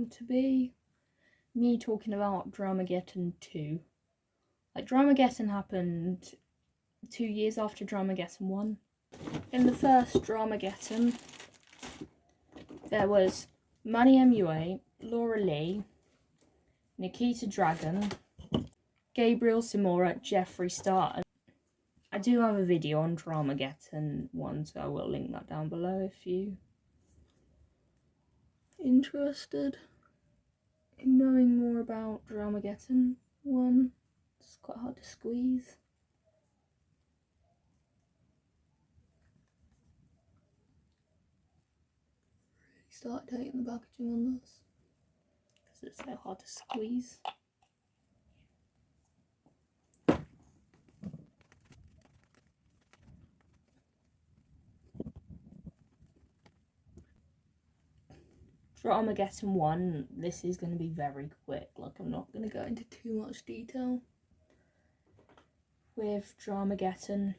going to be me talking about Dramagedon 2. Like, Dramagedon happened 2 years after Dramagedon 1. In the first Dramagedon, there was Manny MUA, Laura Lee, Nikita Dragon, Gabriel Simora, Jeffree Star. I do have a video on Dramagedon 1, so I will link that down below if you interested in knowing more about Dramagedon 1. It's quite hard to squeeze. Start dating the packaging on this because it's so hard to squeeze. Dramagedon 1, this is going to be very quick, like I'm not going to go into too much detail with Dramagedon.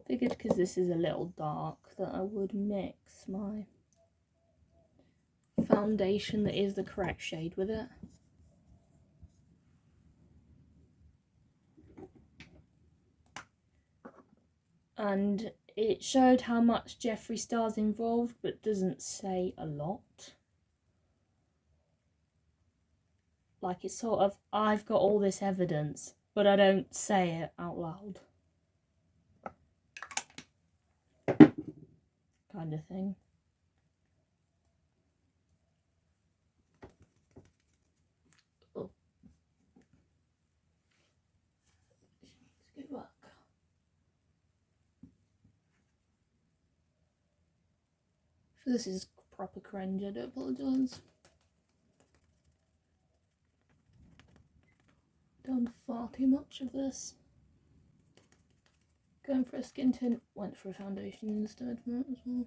Figured because this is a little dark that I would mix my foundation that is the correct shade with it. And it showed how much Jeffree Star's involved, but doesn't say a lot. Like, it's sort of, I've got all this evidence, but I don't say it out loud. Kind of thing. Oh. Let's go back. So this is proper cringe, I do apologise. Done far too much of this. Going for a skin tint, went for a foundation instead for it as well.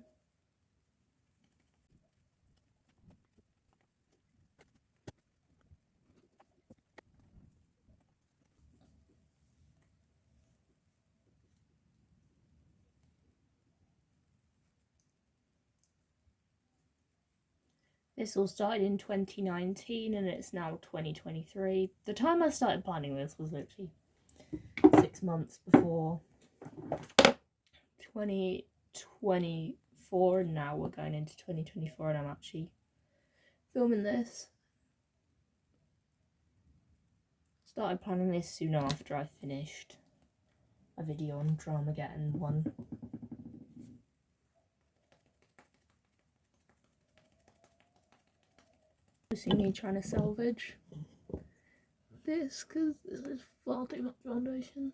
This all started in 2019 and it's now 2023. The time I started planning this was literally 6 months before 2024, and now we're going into 2024 and I'm actually filming this. Started planning this soon after I finished a video on Dramagedon 1. You see me trying to salvage this because this is far too much foundation.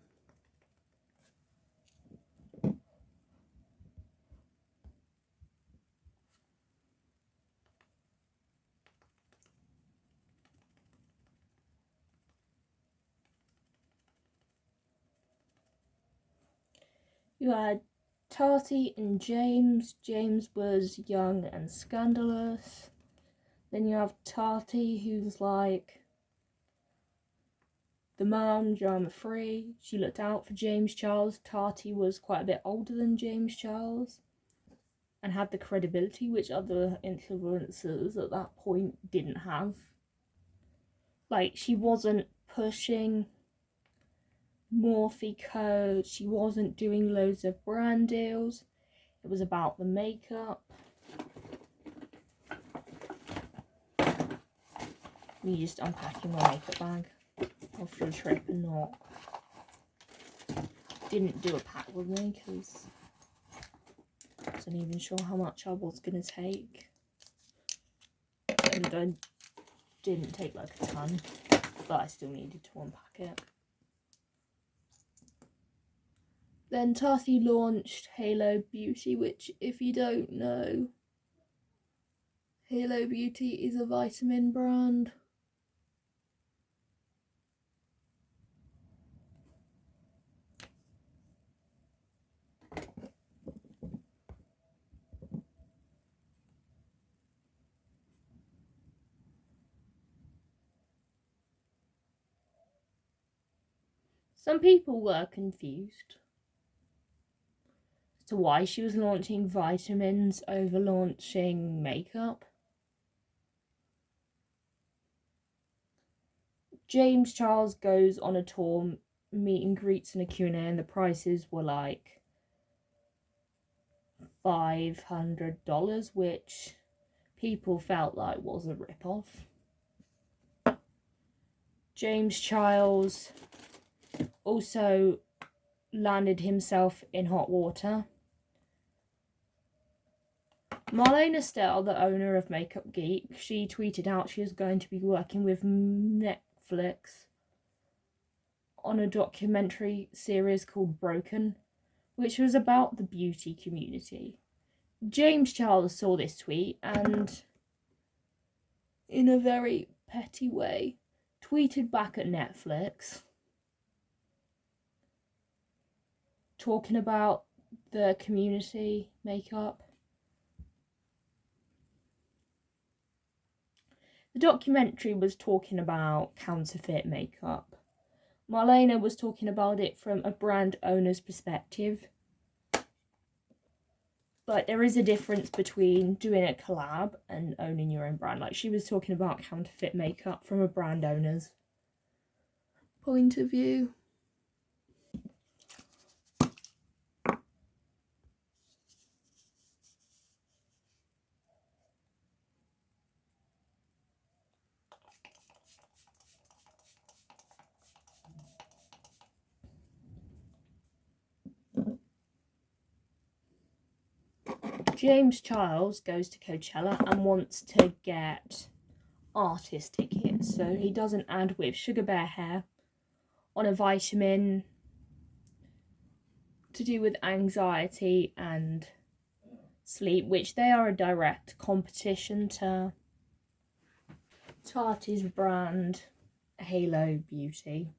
You had Tati and James. James was young and scandalous. Then you have Tati, who's like the mum, drama free. She looked out for James Charles. Tati was quite a bit older than James Charles and had the credibility which other influencers at that point didn't have. Like, she wasn't pushing Morphe code, she wasn't doing loads of brand deals. It was about the makeup. Me just unpacking my makeup bag after a trip and didn't do a pack with me because I wasn't even sure how much I was going to take. And I didn't take like a ton, but I still needed to unpack it. Then Tati launched Halo Beauty, which, if you don't know, Halo Beauty is a vitamin brand. Some people were confused. to why she was launching vitamins over launching makeup. James Charles goes on a tour, meet and greets and a Q&A, and the prices were like $500, which people felt like was a rip-off. James Charles also landed himself in hot water. Marlene Estelle, the owner of Makeup Geek, she tweeted out she was going to be working with Netflix on a documentary series called Broken, which was about the beauty community. James Charles saw this tweet and, in a very petty way, tweeted back at Netflix talking about the community makeup. The documentary was talking about counterfeit makeup. Marlena was talking about it from a brand owner's perspective. Like, there is a difference between doing a collab and owning your own brand. Like, she was talking about counterfeit makeup from a brand owner's point of view. James Charles goes to Coachella and wants to get artist tickets, so he does an ad with Sugar Bear Hair on a vitamin to do with anxiety and sleep, which they are a direct competition to Tati's brand Halo Beauty.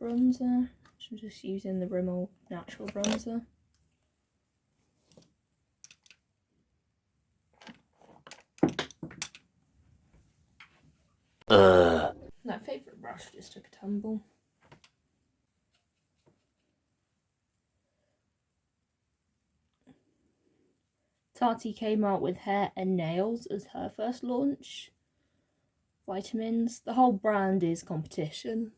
Bronzer. I'm just using the Rimmel Natural Bronzer. My favourite brush just took a tumble. Tati came out with hair and nails as her first launch. Vitamins. The whole brand is competition.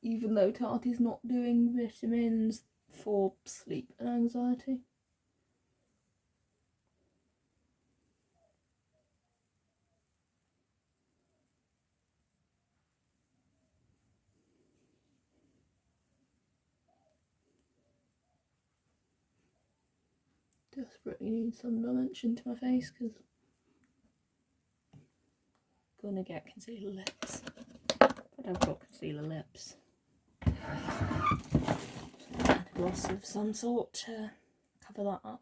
Even though Tati's not doing vitamins for sleep and anxiety. Desperately need some dimension to my face because I'm gonna get concealer lips. But I've got concealer lips. So add a gloss of some sort to cover that up.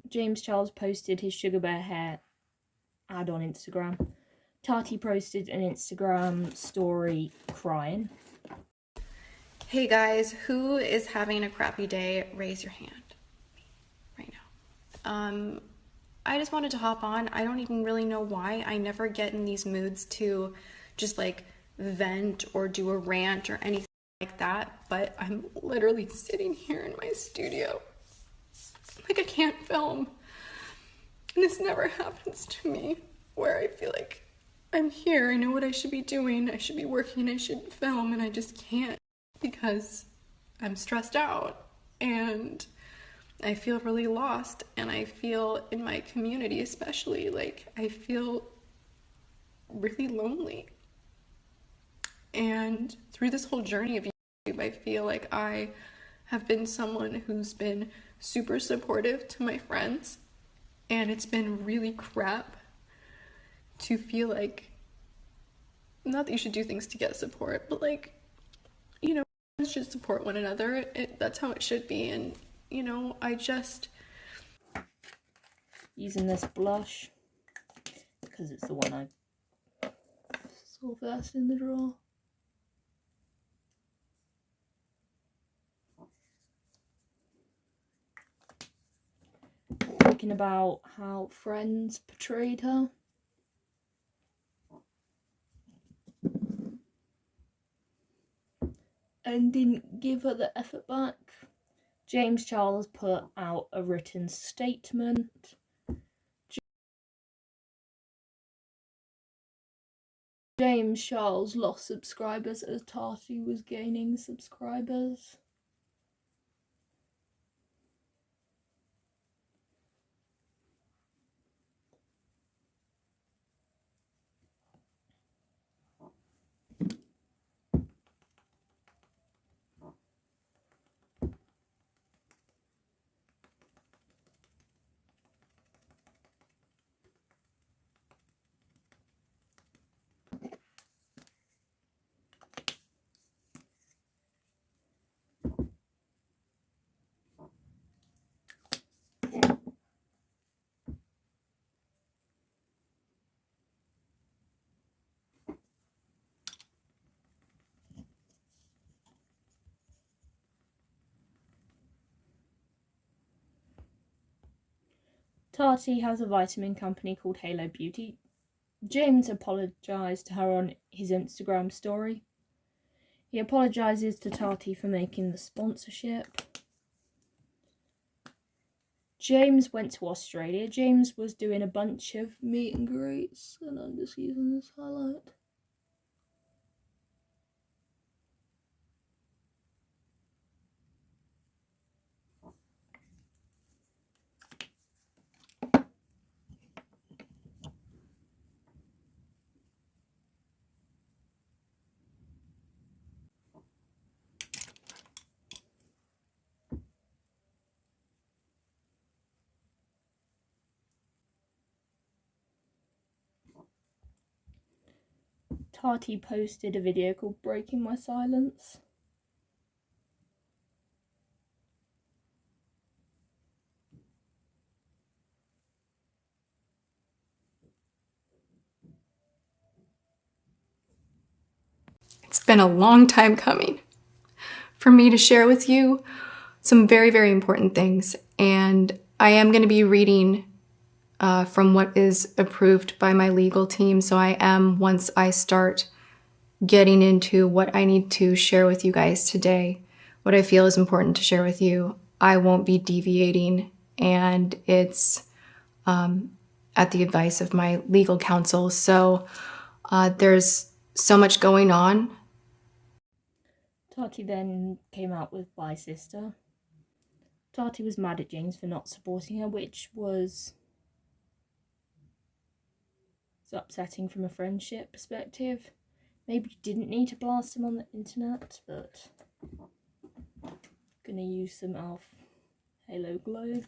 James Charles posted his Sugar Bear Hair ad on Instagram. Tati posted an Instagram story crying. Hey guys, who is having a crappy day? Raise your hand right now. I just wanted to hop on. I don't even really know why. I never get in these moods to just like vent or do a rant or anything like that, but I'm literally sitting here in my studio like I can't film. And this never happens to me, where I feel like I'm here, I know what I should be doing, I should be working, I should film, and I just can't because I'm stressed out and I feel really lost, and I feel in my community especially, like I feel really lonely. And through this whole journey of YouTube, I feel like I have been someone who's been super supportive to my friends, and it's been really crap to feel like, not that you should do things to get support, but like, you know, friends should support one another. That's how it should be. And, you know, I just... Using this blush because it's the one I saw first in the drawer. Talking about how friends portrayed her. And didn't give her the effort back. James Charles put out a written statement. James Charles lost subscribers as Tati was gaining subscribers. Tati has a vitamin company called Halo Beauty. James apologised to her on his Instagram story. He apologises to Tati for making the sponsorship. James went to Australia. James was doing a bunch of meet and greets, and I'm just using this highlight. Tati posted a video called Breaking My Silence. It's been a long time coming for me to share with you some very, very important things. And I am going to be reading from what is approved by my legal team. So I am, once I start getting into what I need to share with you guys today, what I feel is important to share with you, I won't be deviating. And it's at the advice of my legal counsel. So there's so much going on. Tati then came out with Bye Sister. Tati was mad at James for not supporting her, which was upsetting from a friendship perspective. Maybe you didn't need to blast him on the internet, but I'm gonna use some of Halo Glow.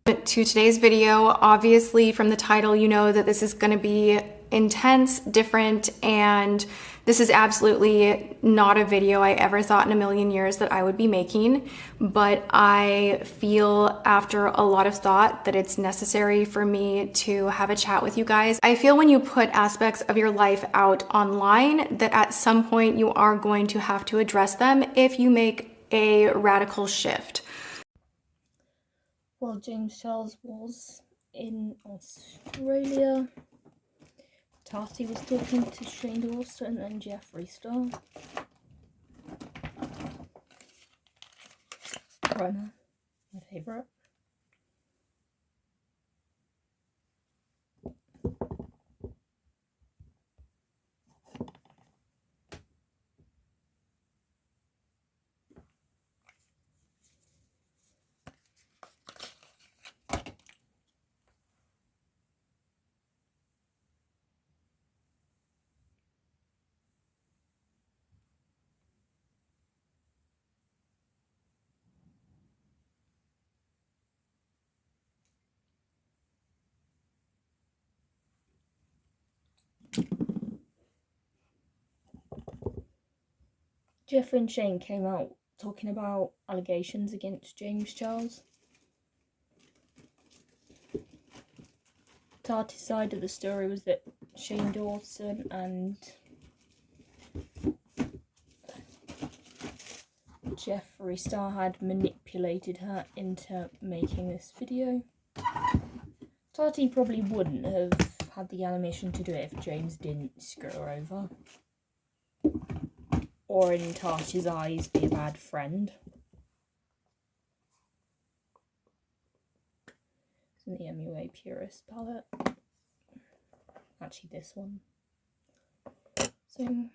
To today's video, obviously from the title you know that this is going to be intense, different, and this is absolutely not a video I ever thought in a million years that I would be making, but I feel after a lot of thought that it's necessary for me to have a chat with you guys. I feel when you put aspects of your life out online that at some point you are going to have to address them if you make a radical shift. While James Charles was in Australia, Tati was talking to Shane Dawson and Jeffree Star. Primer, my favourite. Jeffree and Shane came out talking about allegations against James Charles. Tati's side of the story was that Shane Dawson and Jeffree Star had manipulated her into making this video. Tati probably wouldn't have had the animation to do it if James didn't screw her over. Or in Tati's eyes, be a bad friend. It's in the MUA Purist palette. Actually, this one. So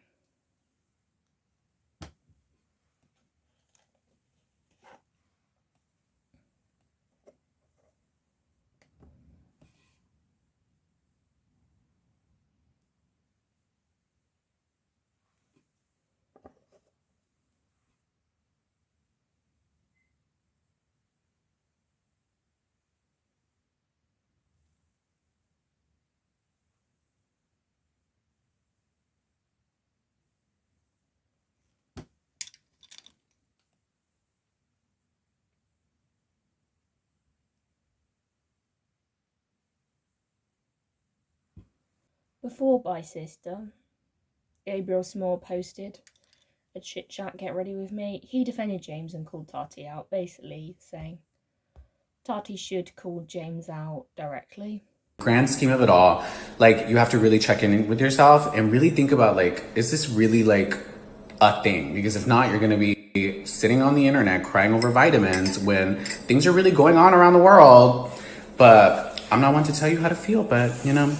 before Bye Sister, Gabriel Small posted a chit chat, get ready with me. He defended James and called Tati out, basically saying Tati should call James out directly. Grand scheme of it all, like, you have to really check in with yourself and really think about, like, is this really like a thing? Because if not, you're gonna be sitting on the internet crying over vitamins when things are really going on around the world. But I'm not one to tell you how to feel, but you know,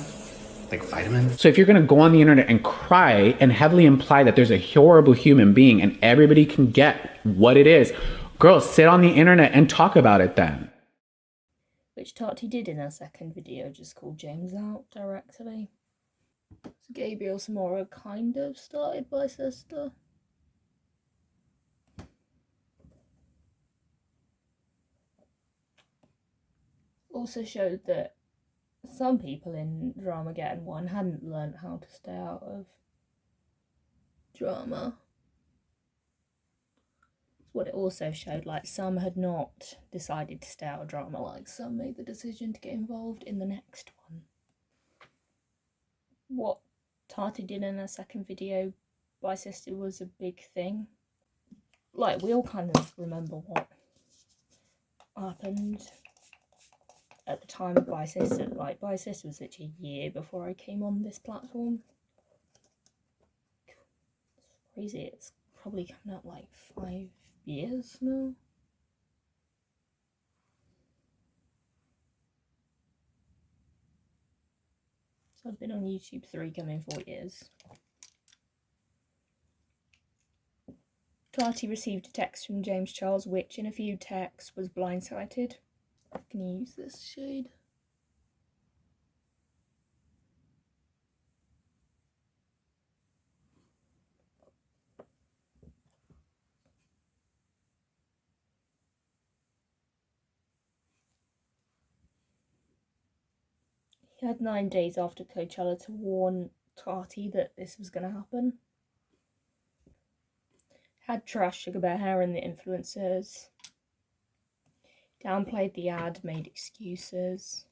like vitamins. So if you're gonna go on the internet and cry and heavily imply that there's a horrible human being and everybody can get what it is, girl, sit on the internet and talk about it then. Which Tati did in her second video, just called James out directly. So Gabriel Samora kind of started Bye Sister. Also showed that some people in Dramageddon 1 hadn't learned how to stay out of drama. What it also showed, like, some had not decided to stay out of drama, like some made the decision to get involved in the next one. What Tati did in her second video, Bye Sister, was a big thing. Like, we all kind of remember what happened at the time of Bye Sister. Like, Bye Sister was literally a year before I came on this platform. It's crazy, it's probably coming up like 5 years now. So I've been on YouTube 3, coming 4 years. Tati received a text from James Charles, which in a few texts was blindsided. Can you use this shade? He had 9 days after Coachella to warn Tati that this was going to happen. Had trashed Sugar Bear Hair and the influencers. Downplayed the ad, made excuses.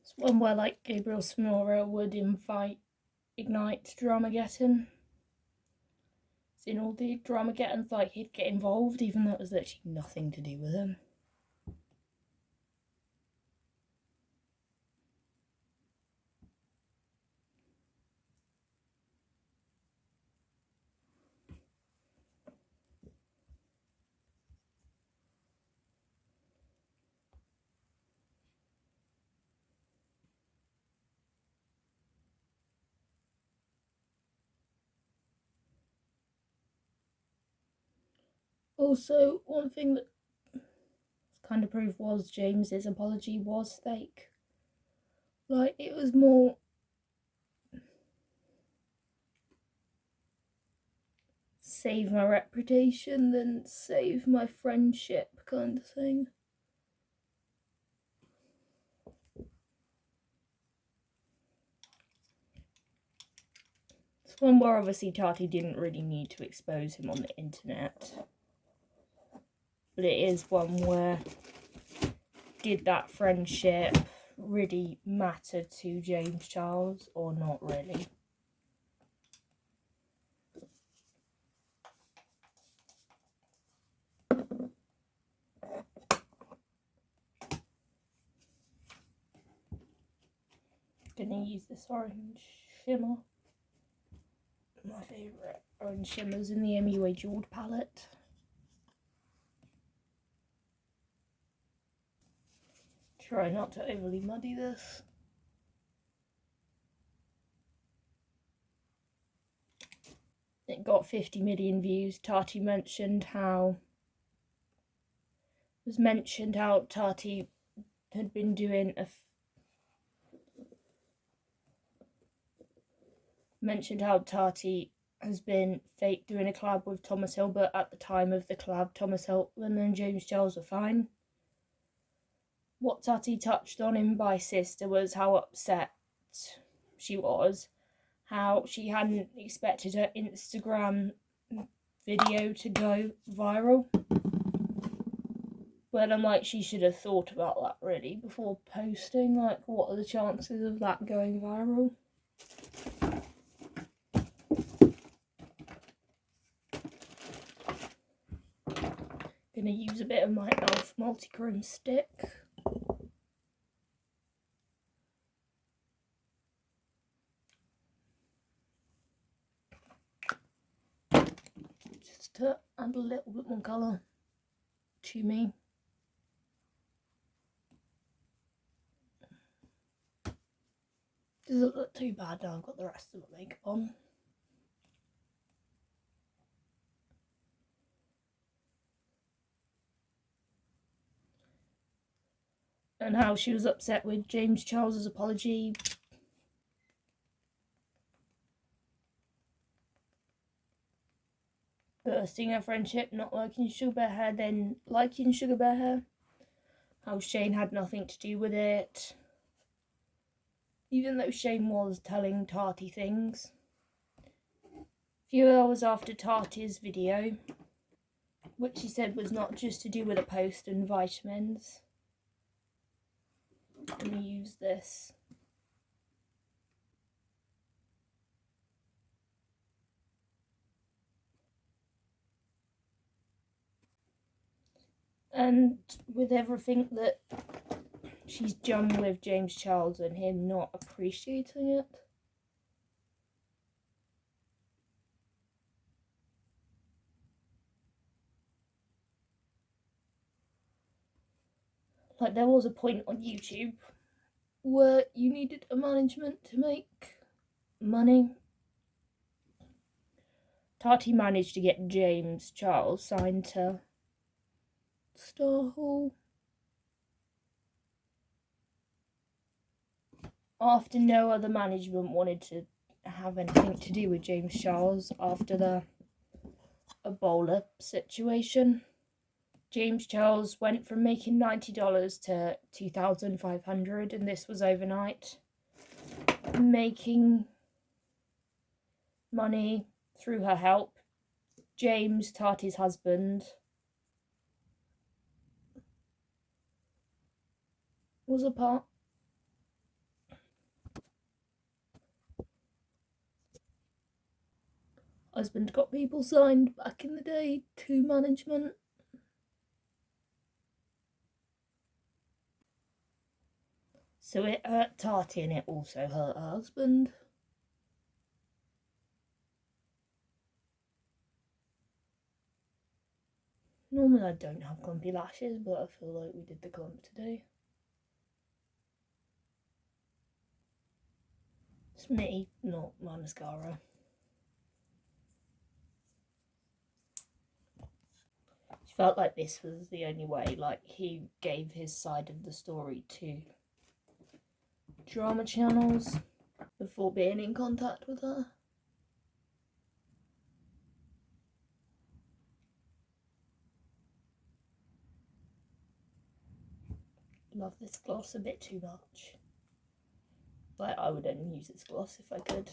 It's one where, like, Gabriel Smora would ignite Dramageddon. So in all the Dramageddons, like, he'd get involved, even though it was literally nothing to do with him. Also, one thing that kind of proved was James's apology was fake. Like, it was more save my reputation than save my friendship kind of thing. One where obviously Tati didn't really need to expose him on the internet. But it is one where did that friendship really matter to James Charles or not really? Gonna use this orange shimmer. My favourite orange shimmers in the MUA Jeweled palette. Try not to overly muddy this. It got 50 million views. Tati mentioned how Tati had been doing Tati has been fake doing a collab with Thomas Hill, but at the time of the collab, Thomas Hill and James Charles were fine. What Tati touched on in By Sister was how upset she was, how she hadn't expected her Instagram video to go viral. But I'm like, she should have thought about that really before posting. Like, what are the chances of that going viral? Gonna use a bit of my e.l.f. multichrome stick. Just to add a little bit more colour to me. Doesn't look too bad now I've got the rest of the makeup on. And how she was upset with James Charles's apology. Bursting her friendship, not liking Sugar Bear Hair, then liking Sugar Bear Hair. How Shane had nothing to do with it. Even though Shane was telling Tati things. A few hours after Tati's video, which he said was not just to do with a post and vitamins. I'm going to use this. And with everything that she's done with James Charles and him not appreciating it. Like, there was a point on YouTube where you needed a management to make money. Tati managed to get James Charles signed to Star Hall. After no other management wanted to have anything to do with James Charles after the Ebola situation. James Charles went from making $90 to $2,500, and this was overnight. Making money through her help. James, Tati's husband, was a part. Husband got people signed back in the day to management. So it hurt Tati and it also hurt her husband. Normally I don't have clumpy lashes, but I feel like we did the clump today. It's me, not my mascara. She felt like this was the only way, like he gave his side of the story to drama channels before being in contact with her. Love this gloss a bit too much. Like, I would only use this gloss if I could.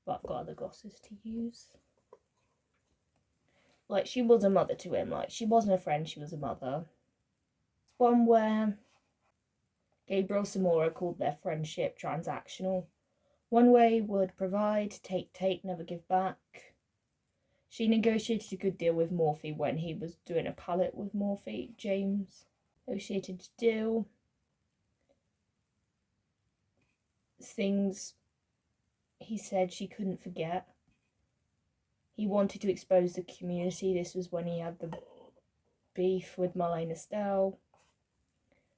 but I've got other glosses to use. Like, she was a mother to him. Like, she wasn't a friend, she was a mother. It's one where Gabriel Samora called their friendship transactional. One way would provide, take, never give back. She negotiated a good deal with Morphe when he was doing a pallet with Morphe. James negotiated a deal. Things he said she couldn't forget. He wanted to expose the community. This was when he had the beef with Marlene Estelle,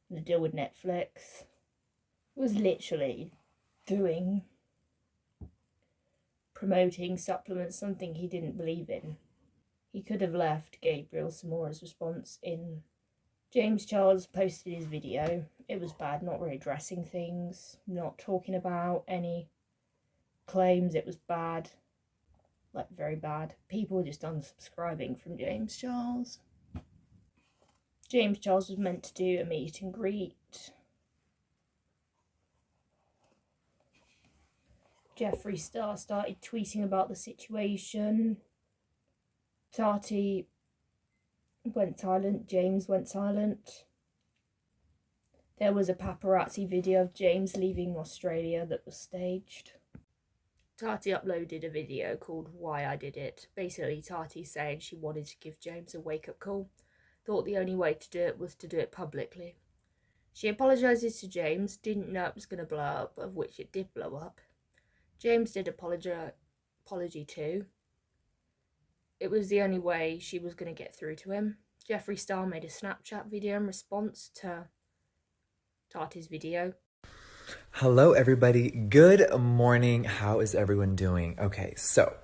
the deal with Netflix. It was literally promoting supplements, something he didn't believe in. He could have left Gabriel Samora's response in. James Charles posted his video. It was bad, not really addressing things, not talking about any claims. It was bad. Like, very bad. People were just unsubscribing from James Charles. James Charles was meant to do a meet and greet. Jeffree Star started tweeting about the situation. Tati went silent. James went silent. There was a paparazzi video of James leaving Australia that was staged. Tati uploaded a video called Why I Did It. Basically, Tati saying she wanted to give James a wake-up call. Thought the only way to do it was to do it publicly. She apologises to James, didn't know it was going to blow up, of which it did blow up. James did apology too. It was the only way she was going to get through to him. Jeffree Star made a Snapchat video in response to Tati's video. Hello everybody, good morning. How is everyone doing? Okay, so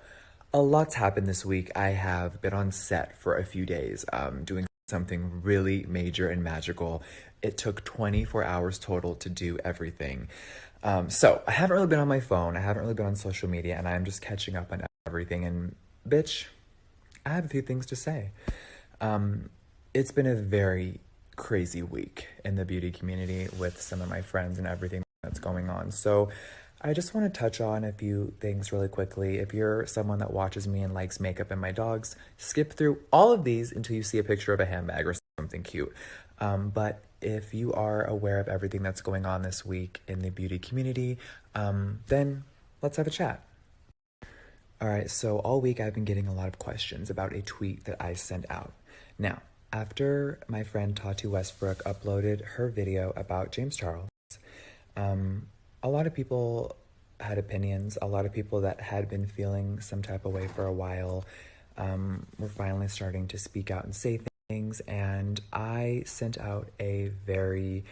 a lot's happened this week. I have been on set for a few days doing something really major and magical. It took 24 hours total to do everything. So I haven't really been on my phone, I haven't really been on social media, and I'm just catching up on everything. And bitch, I have a few things to say. It's been a very crazy week in the beauty community with some of my friends and everything that's going on. So I just want to touch on a few things really quickly. If you're someone that watches me and likes makeup and my dogs, skip through all of these until you see a picture of a handbag or something cute. But if you are aware of everything that's going on this week in the beauty community, then let's have a chat. All right, so all week I've been getting a lot of questions about a tweet that I sent out. Now, after my friend Tati Westbrook uploaded her video about James Charles, a lot of people had opinions. A lot of people that had been feeling some type of way for a while were finally starting to speak out and say things. And I sent out a very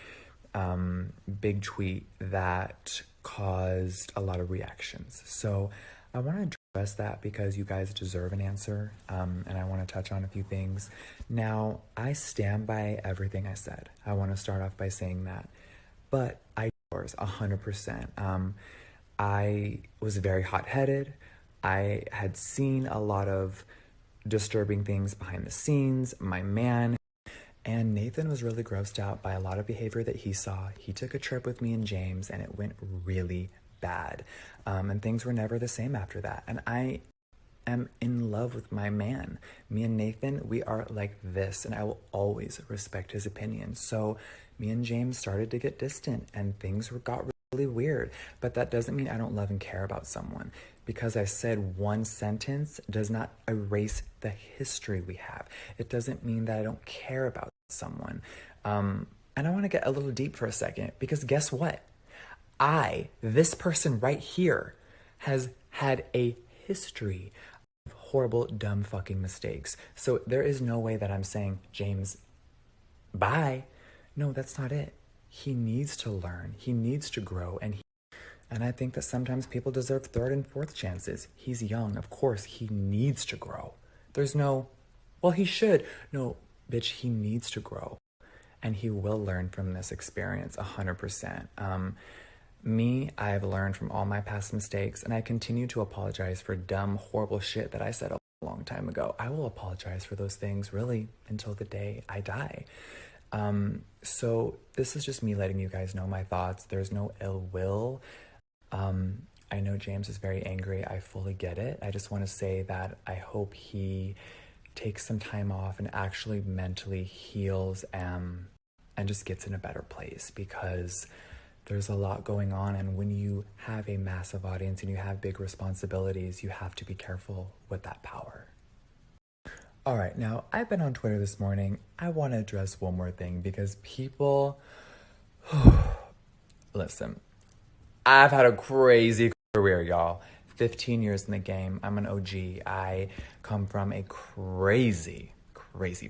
big tweet that caused a lot of reactions. So I want to address that because you guys deserve an answer, and I want to touch on a few things. Now, I stand by everything I said. I want to start off by saying that. But I 100%. I was very hot-headed. I had seen a lot of disturbing things behind the scenes. My man and Nathan was really grossed out by a lot of behavior that he saw. He took a trip with me and James, and it went really bad. And things were never the same after that. And I am in love with my man. Me and Nathan, we are like this, and I will always respect his opinion. So me and James started to get distant, and things got really weird. But that doesn't mean I don't love and care about someone. Because I said one sentence does not erase the history we have. It doesn't mean that I don't care about someone. And I want to get a little deep for a second, because guess what? This person right here, has had a history of horrible, dumb fucking mistakes. So there is no way that I'm saying, James, bye. No, that's not it. He needs to learn. He needs to grow. And I think that sometimes people deserve third and fourth chances. He's young. Of course, he needs to grow. There's no, well, he should. No, bitch, he needs to grow. And he will learn from this experience 100%. I've learned from all my past mistakes, and I continue to apologize for dumb, horrible shit that I said a long time ago. I will apologize for those things really until the day I die. So this is just me letting you guys know my thoughts. There's no ill will. I know James is very angry. I fully get it. I just want to say that I hope he takes some time off and actually mentally heals and just gets in a better place, because there's a lot going on, and when you have a massive audience and you have big responsibilities, you have to be careful with that power. All right, now I've been on Twitter this morning. I want to address one more thing because people, listen, I've had a crazy career, y'all. 15 years in the game. I'm an OG. I come from a crazy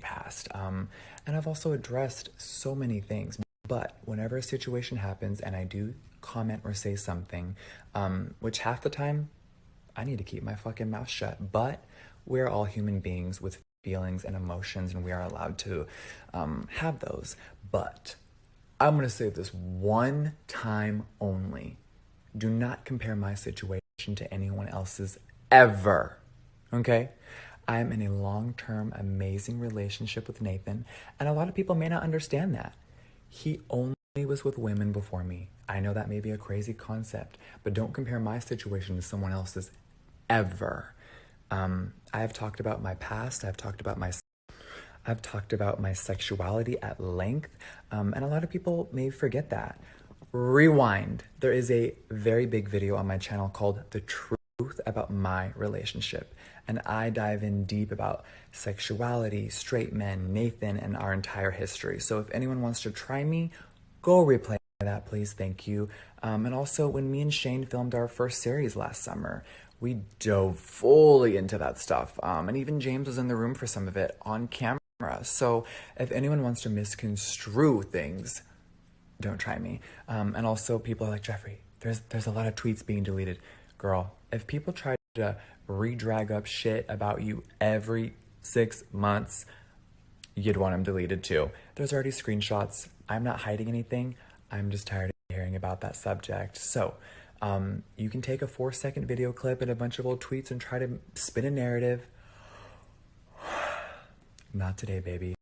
past. And I've also addressed so many things. But whenever a situation happens and I do comment or say something, which half the time I need to keep my fucking mouth shut. But we're all human beings with feelings and emotions, and we are allowed to have those. But I'm going to say this one time only. Do not compare my situation to anyone else's ever. Okay? I am in a long-term, amazing relationship with Nathan, and a lot of people may not understand that. He only was with women before me. I know that may be a crazy concept, but don't compare my situation to someone else's ever. I have talked about my past. I've talked about my sexuality at length, and a lot of people may forget that. Rewind. There is a very big video on my channel called The Truth About My Relationship, and I dive in deep about sexuality, straight men, Nathan, and our entire history. So if anyone wants to try me, go replay that, please. Thank you. And also, when me and Shane filmed our first series last summer, we dove fully into that stuff. And even James was in the room for some of it on camera. So if anyone wants to misconstrue things, don't try me. And also, people are like, Jeffree, there's a lot of tweets being deleted. Girl, if people try to re-drag up shit about you every 6 months, you'd want them deleted too. There's already screenshots. I'm not hiding anything. I'm just tired of hearing about that subject. So you can take a 4-second video clip and a bunch of old tweets and try to spin a narrative. Not today, baby.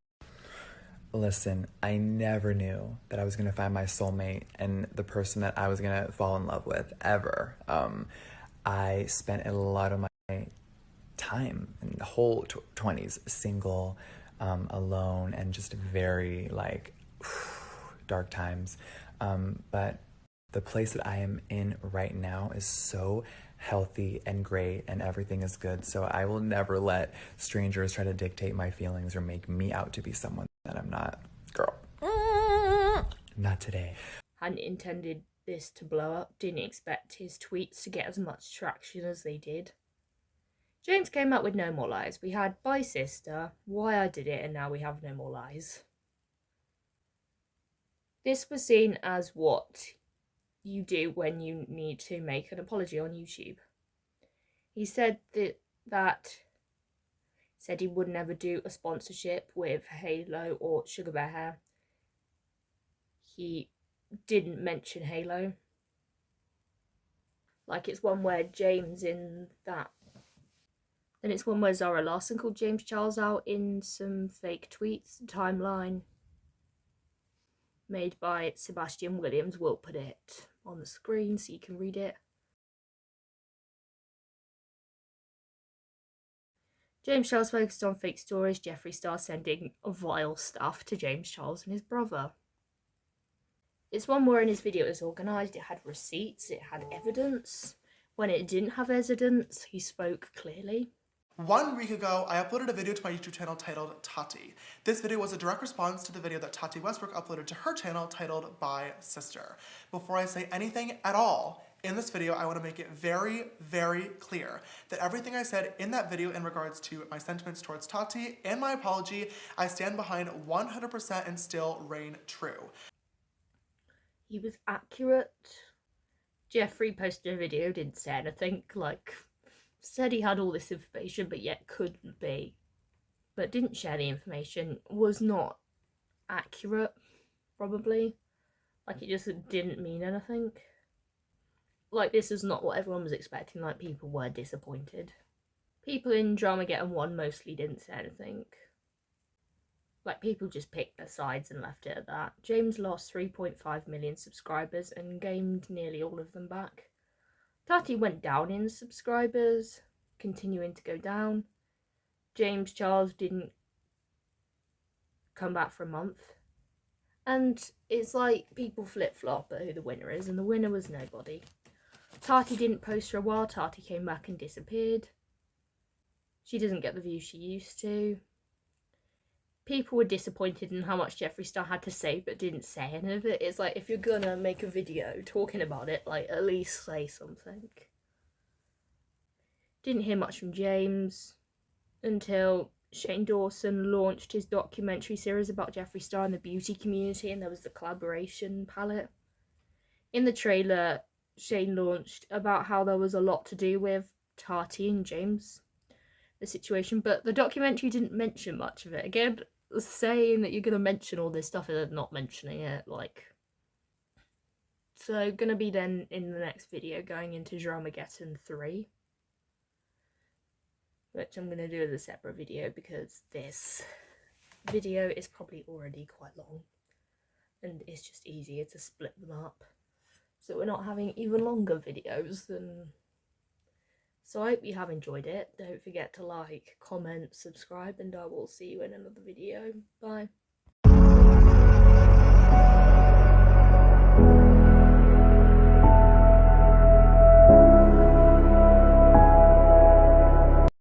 Listen, I never knew that I was going to find my soulmate and the person that I was going to fall in love with, ever. I spent a lot of my time in the whole 20s single, alone, and just very, dark times. But the place that I am in right now is so healthy and great, and everything is good. So I will never let strangers try to dictate my feelings or make me out to be someone that I'm not. Girl. Not today. Hadn't intended this to blow up, didn't expect his tweets to get as much traction as they did. James came up with No More Lies. We had Bye Sister, Why I Did It, and now we have No More Lies. This was seen as what you do when you need to make an apology on YouTube. He said that said he would never do a sponsorship with Halo or Sugar Bear Hair. He didn't mention Halo. It's one where James in that. Then it's one where Zara Larson called James Charles out in some fake tweets timeline made by Sebastian Williams. We'll put it on the screen so you can read it. James Charles focused on fake stories, Jeffree Star sending vile stuff to James Charles and his brother. It's one where in his video it was organised, it had receipts, it had evidence. When it didn't have evidence, he spoke clearly. 1 week ago, I uploaded a video to my YouTube channel titled Tati. This video was a direct response to the video that Tati Westbrook uploaded to her channel titled Bye Sister. Before I say anything at all in this video, I want to make it very, very clear that everything I said in that video in regards to my sentiments towards Tati and my apology, I stand behind 100% and still reign true. He was accurate. Jeffree posted a video, didn't say anything, said he had all this information but yet couldn't be, but didn't share the information, was not accurate, probably. It just didn't mean anything. This is not what everyone was expecting, people were disappointed. People in Dramagedon 1 mostly didn't say anything. People just picked their sides and left it at that. James lost 3.5 million subscribers and gained nearly all of them back. Tati went down in subscribers, continuing to go down. James Charles didn't come back for a month. And it's like people flip-flop at who the winner is, and the winner was nobody. Tati didn't post for a while. Tati came back and disappeared. She doesn't get the views she used to. People were disappointed in how much Jeffree Star had to say, but didn't say any of it. It's like, if you're gonna make a video talking about it, like, at least say something. Didn't hear much from James until Shane Dawson launched his documentary series about Jeffree Star and the beauty community, and there was the collaboration palette. In the trailer, Shane launched about how there was a lot to do with Tati and James, the situation, but the documentary didn't mention much of it. Again, saying that you're going to mention all this stuff and not mentioning it, like... So, gonna be then in the next video going into Dramagedon 3, which I'm gonna do as a separate video because this video is probably already quite long and it's just easier to split them up so we're not having even longer videos than... So I hope you have enjoyed it. Don't forget to like, comment, subscribe, and I will see you in another video. Bye.